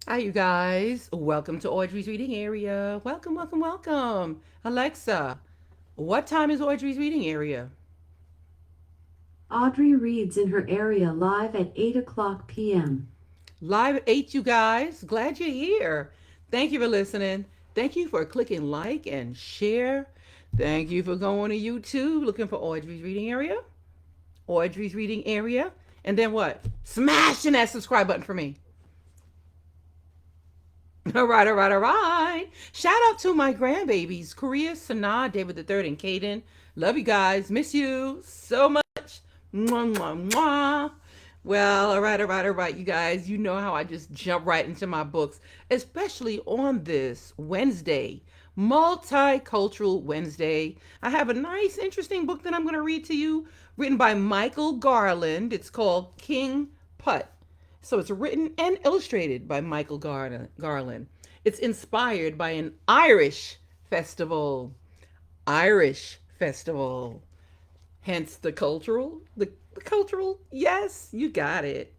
Hi, you guys. Welcome to Audrey's Reading Area. Welcome, welcome, welcome. Alexa, what time is Audrey's Reading Area? Audrey reads in her area live at 8 o'clock p.m. Live at 8, you guys. Glad you're here. Thank you for listening. Thank you for clicking like and share. Thank you for going to YouTube looking for Audrey's Reading Area. Audrey's Reading Area. And then what? Smashing that subscribe button for me. All right, all right, all right. Shout out to my grandbabies, Korea, Sanaa, David the Third, and Caden. Love you guys. Miss you so much. Mwah, mwah, mwah. Well, all right, all right, all right, you guys. You know how I just jump right into my books, especially on this Wednesday, Multicultural Wednesday. I have a nice, interesting book that I'm going to read to you, written by Michael Garland. It's called King Put. So it's written and illustrated by Michael Garland. It's inspired by an Irish festival. Irish festival. Hence the cultural, yes, you got it.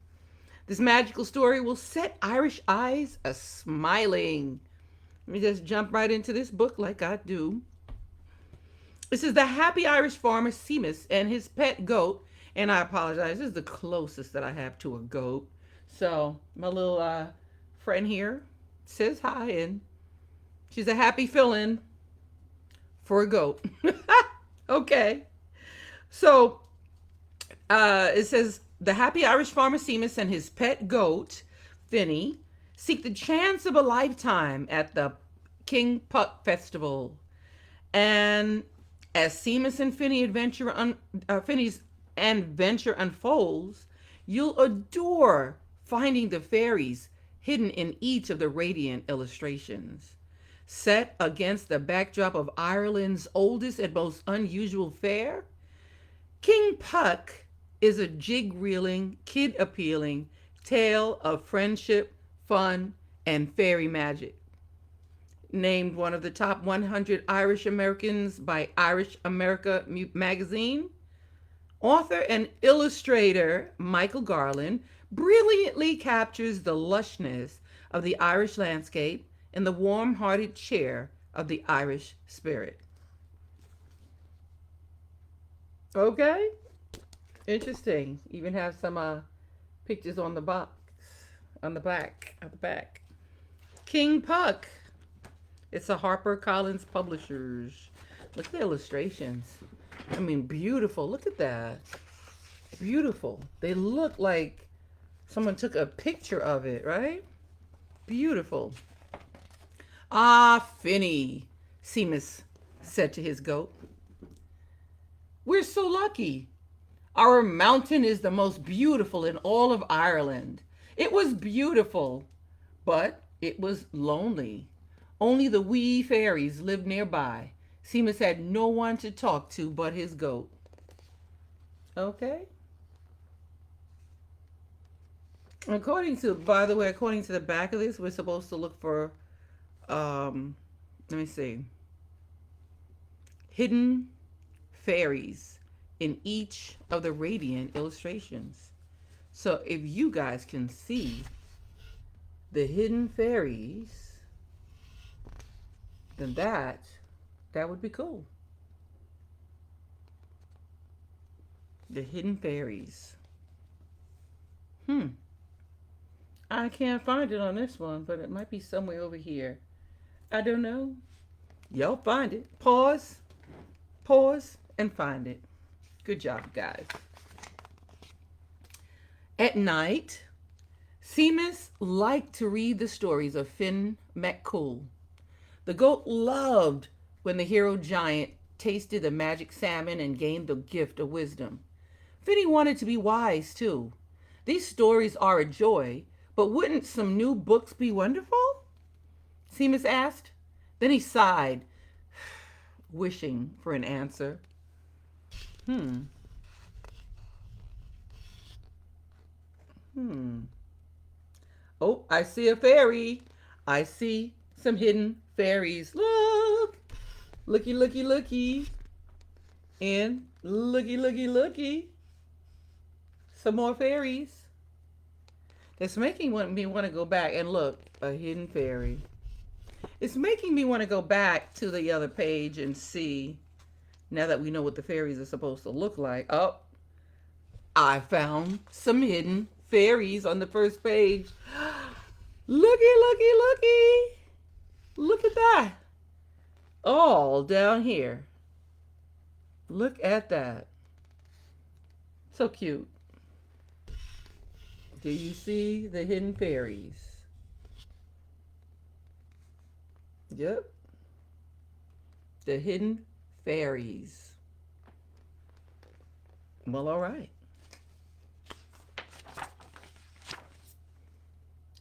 This magical story will set Irish eyes a smiling. Let me just jump right into this book like I do. This is the happy Irish farmer Seamus and his pet goat. And I apologize, this is the closest that I have to a goat. So my little friend here says hi, and she's a happy fill-in for a goat. Okay. So it says the happy Irish farmer Seamus and his pet goat, Finny, seek the chance of a lifetime at the King Puck Festival. And as Seamus and Finney's adventure unfolds, you'll adore finding the fairies hidden in each of the radiant illustrations. Set against the backdrop of Ireland's oldest and most unusual fair, King Puck is a jig-reeling, kid-appealing tale of friendship, fun, and fairy magic. Named one of the top 100 Irish Americans by Irish America magazine, author and illustrator Michael Garland brilliantly captures the lushness of the Irish landscape and the warm hearted cheer of the Irish spirit. Okay, interesting. Even have some pictures on the box, on the back, at the back. King Puck. It's a Harper Collins Publishers. Look at the illustrations. I mean, beautiful. Look at that. Beautiful. They look like someone took a picture of it, right? Beautiful. Ah, Finny, Seamus said to his goat. We're so lucky. Our mountain is the most beautiful in all of Ireland. It was beautiful, but it was lonely. Only the wee fairies lived nearby. Seamus had no one to talk to but his goat. Okay. By the way, according to the back of this, we're supposed to look for, let me see, hidden fairies in each of the radiant illustrations. So if you guys can see the hidden fairies, then that would be cool. The hidden fairies. Hmm. I can't find it on this one, but it might be somewhere over here. I don't know. Y'all find it. Pause, and find it. Good job, guys. At night, Seamus liked to read the stories of Finn McCool. The goat loved when the hero giant tasted the magic salmon and gained the gift of wisdom. Finny wanted to be wise too. These stories are a joy, but wouldn't some new books be wonderful? Seamus asked. Then he sighed, wishing for an answer. Hmm. Hmm. Oh, I see a fairy. I see some hidden fairies. Look! Looky, looky, looky. And looky, looky, looky. Some more fairies. It's making me want to go back and look. A hidden fairy. It's making me want to go back to the other page and see, now that we know what the fairies are supposed to look like. Oh, I found some hidden fairies on the first page. Looky, looky, looky. Look at that. All down here. Look at that. So cute. Do you see the hidden fairies? Yep. The hidden fairies. Well, all right.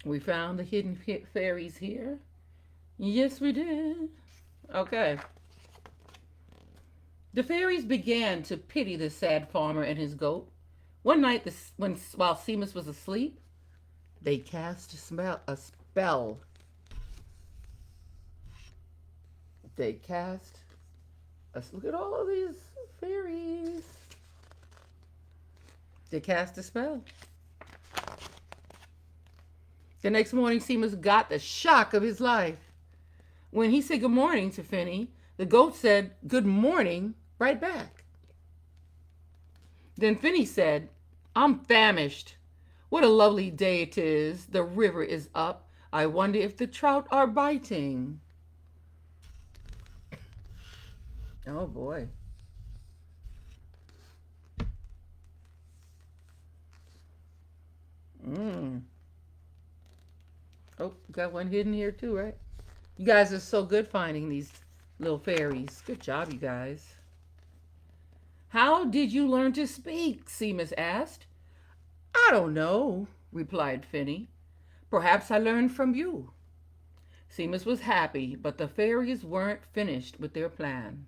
We found the hidden fairies here. Yes, we did. Okay. The fairies began to pity the sad farmer and his goat. One night, while Seamus was asleep, they cast a spell. They cast look at all of these fairies. They cast a spell. The next morning, Seamus got the shock of his life. When he said good morning to Finny, the goat said good morning right back. Then Finny said, I'm famished. What a lovely day it is. The river is up. I wonder if the trout are biting. Oh boy. Oh, got one hidden here too, right? You guys are so good finding these little fairies. Good job, you guys. How did you learn to speak? Seamus asked. I don't know, replied Finny. Perhaps I learned from you. Seamus was happy, but the fairies weren't finished with their plan.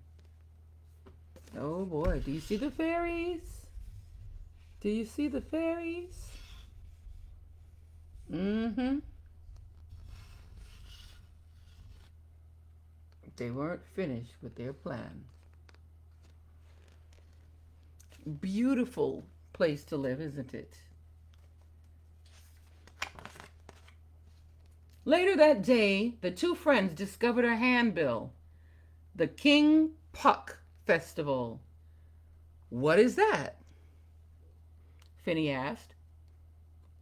Oh boy, do you see the fairies? Do you see the fairies? Mm-hmm. They weren't finished with their plan. Beautiful place to live, isn't it? Later that day, the two friends discovered a handbill. The King Puck Festival. What is that? Finny asked.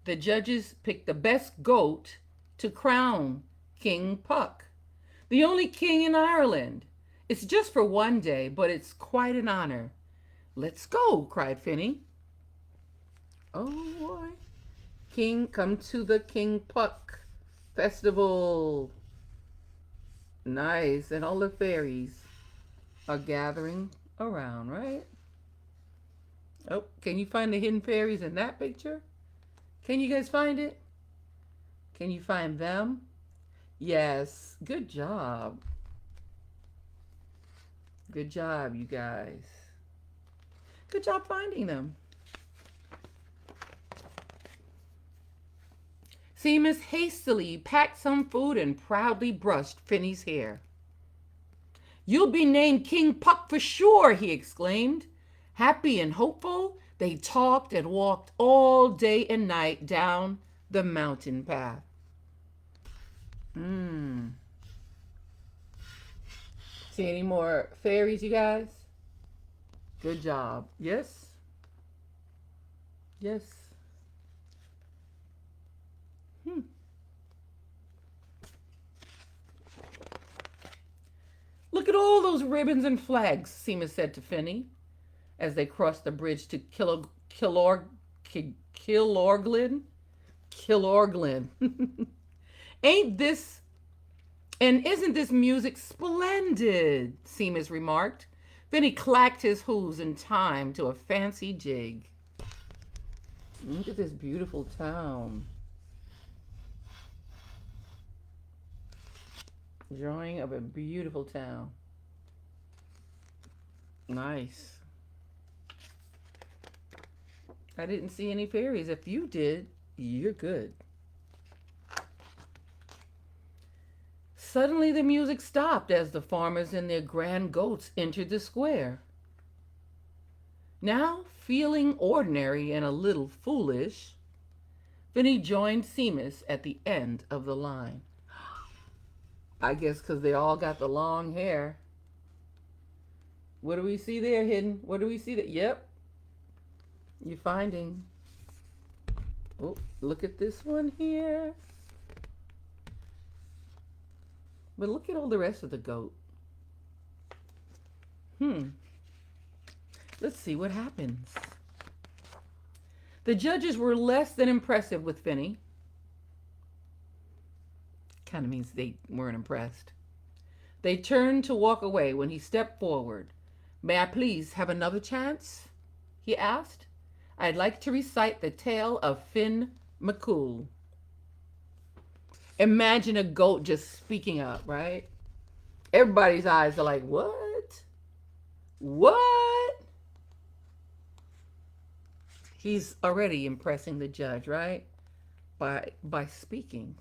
The judges picked the best goat to crown King Puck, the only king in Ireland. It's just for one day, but it's quite an honor. Let's go, cried Finny. Oh boy. Come to the King Puck Festival. Nice. And all the fairies are gathering around, right? Oh, can you find the hidden fairies in that picture? Can you guys find it? Can you find them? Yes. Good job. Good job, you guys. Good job finding them. Seamus hastily packed some food and proudly brushed Finny's hair. You'll be named King Puck for sure, he exclaimed. Happy and hopeful, they talked and walked all day and night down the mountain path. See any more fairies, you guys? Good job. Yes? Yes. Look at all those ribbons and flags, Seamus said to Finny as they crossed the bridge to Kilorglin. Ain't this, and isn't this music splendid? Seamus remarked. Finny clacked his hooves in time to a fancy jig. Look at this beautiful town. Drawing of a beautiful town. Nice. I didn't see any fairies. If you did, you're good. Suddenly the music stopped as the farmers and their grand goats entered the square. Now, feeling ordinary and a little foolish, Finney joined Seamus at the end of the line. I guess because they all got the long hair. What do we see there hidden? What do we see there? Yep. You're finding. Oh, look at this one here. But look at all the rest of the goat. Let's see what happens. The judges were less than impressive with Finney. Kind of means they weren't impressed. They turned to walk away when he stepped forward. May I please have another chance? He asked. I'd like to recite the tale of Finn McCool. Imagine a goat just speaking up, right? Everybody's eyes are like, what? What? He's already impressing the judge, right? By speaking.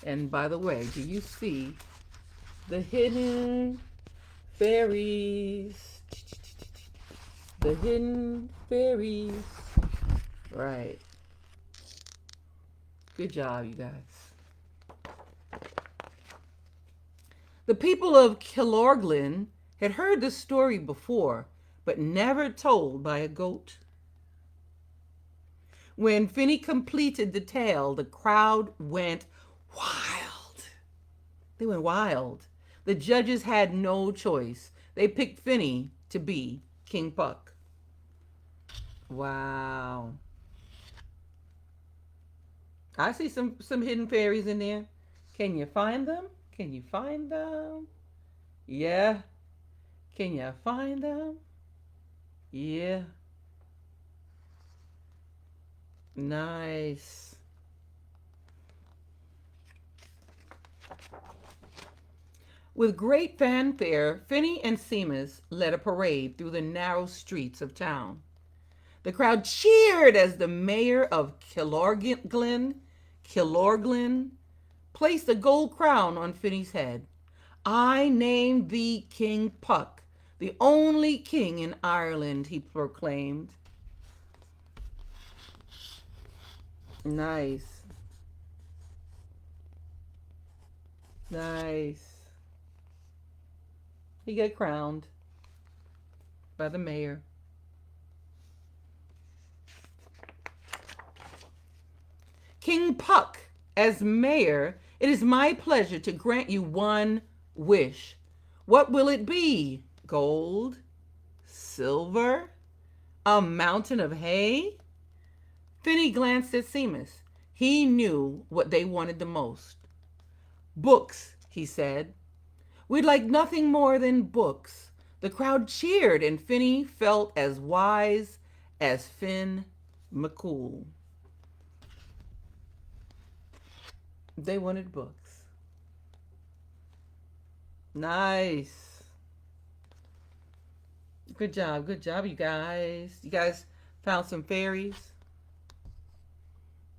And by the way, do you see the hidden fairies? The hidden fairies. Right. Good job, you guys. The people of Kilorglin had heard the story before, but never told by a goat. When Finney completed the tale, the crowd went wild. They went wild. The judges had no choice. They picked Finney to be King Puck. Wow. I see some hidden fairies in there. Can you find them? Can you find them? Yeah. Can you find them? Yeah. Nice. With great fanfare, Finney and Seamus led a parade through the narrow streets of town. The crowd cheered as the mayor of Kilorglin placed a gold crown on Finney's head. I name thee King Puck, the only king in Ireland, he proclaimed. Nice. Nice. He got crowned by the mayor. King Puck, as mayor, it is my pleasure to grant you one wish. What will it be? Gold? Silver? A mountain of hay? Finney glanced at Seamus. He knew what they wanted the most. Books, he said. We'd like nothing more than books. The crowd cheered, and Finney felt as wise as Finn McCool. They wanted books. Nice. Good job, you guys. You guys found some fairies?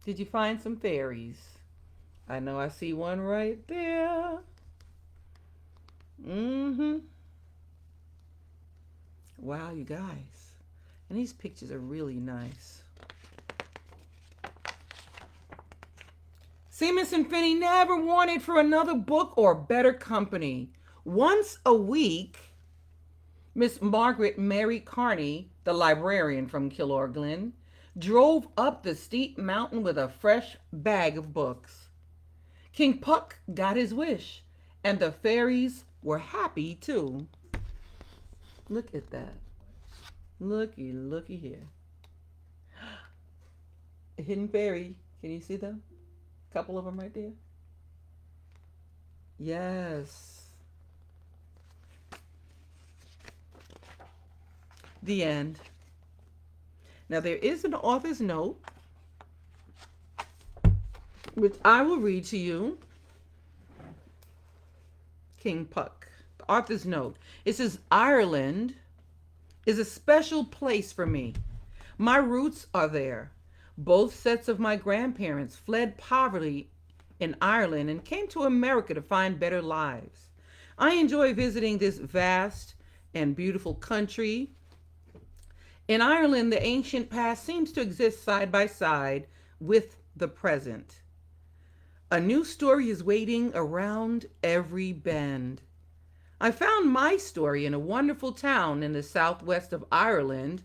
Did you find some fairies? I know I see one right there. Wow, you guys. And these pictures are really nice. Seamus and Finney never wanted for another book or better company. Once a week, Miss Margaret Mary Carney, the librarian from Kilorglin, drove up the steep mountain with a fresh bag of books. King Puck got his wish, and the fairies were happy too. Look at that. Looky here. A hidden fairy. Can you see them? A couple of them right there. Yes. The end. Now there is an author's note, which I will read to you. King Puck. The author's note. It says, Ireland is a special place for me. My roots are there. Both sets of my grandparents fled poverty in Ireland and came to America to find better lives. I enjoy visiting this vast and beautiful country In Ireland, the ancient past seems to exist side by side with the present. A new story is waiting around every bend. I found my story in a wonderful town in the southwest of Ireland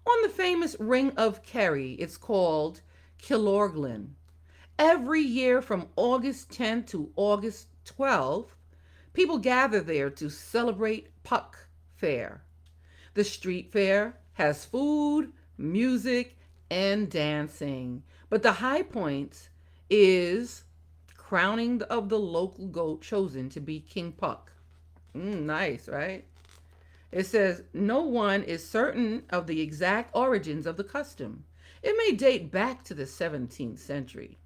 on the famous Ring of Kerry. It's called Killorglin. Every year from August 10th to August 12th, people gather there to celebrate Puck Fair. The street fair has food, music, and dancing. But the high point is crowning of the local goat chosen to be King Puck. Nice, right? It says no one is certain of the exact origins of the custom. It may date back to the 17th century.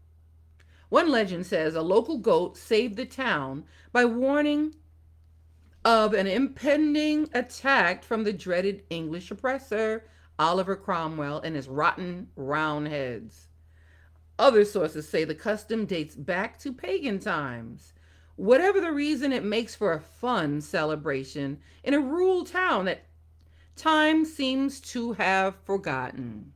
One legend says a local goat saved the town by warning of an impending attack from the dreaded English oppressor, Oliver Cromwell, and his rotten Roundheads. Other sources say the custom dates back to pagan times. Whatever the reason, it makes for a fun celebration in a rural town that time seems to have forgotten.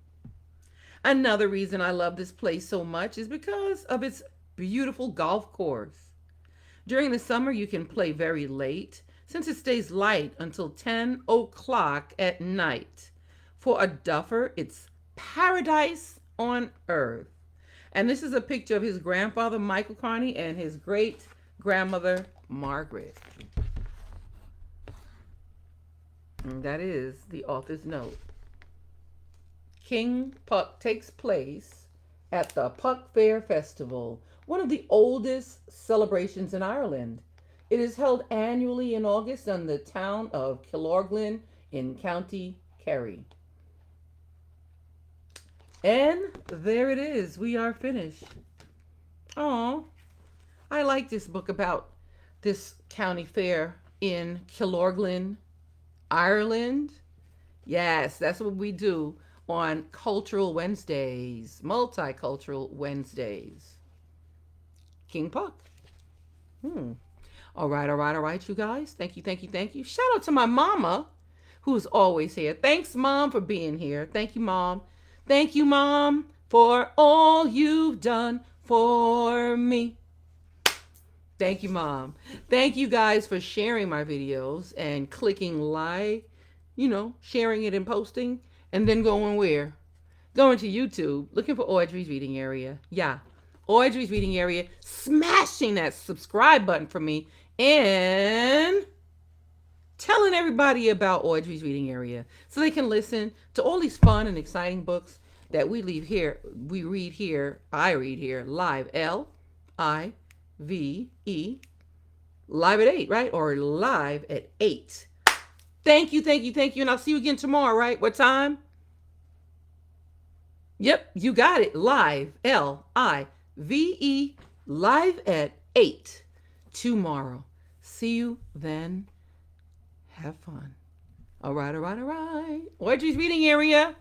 Another reason I love this place so much is because of its beautiful golf course. During the summer, you can play very late since it stays light until 10 o'clock at night. For a duffer, it's paradise on earth. And this is a picture of his grandfather, Michael Carney, and his great grandmother, Margaret. And that is the author's note. King Puck takes place at the Puck Fair Festival, one of the oldest celebrations in Ireland. It is held annually in August in the town of Killorglin in County Kerry. And there it is. We are finished. Oh, I like this book about this county fair in Killorglin, Ireland. Yes, that's what we do on Cultural Wednesdays, Multicultural Wednesdays. King Puck. All right, you guys. Thank you. Shout out to my mama, who's always here. Thanks, Mom, for being here. Thank you, Mom. Thank you, Mom, for all you've done for me. Thank you, Mom. Thank you guys for sharing my videos and clicking like, sharing it and posting, and then going where? Going to YouTube, looking for Audrey's Reading Area. Yeah, Audrey's Reading Area, smashing that subscribe button for me, and telling everybody about Audrey's Reading Area so they can listen to all these fun and exciting books that we read here, I read here, live, Live, live at 8, right? Or live at 8. Thank you. And I'll see you again tomorrow, right? What time? Yep, you got it. Live, Live, live at 8 tomorrow. See you then. Have fun. All right. Audrey's Reading Area.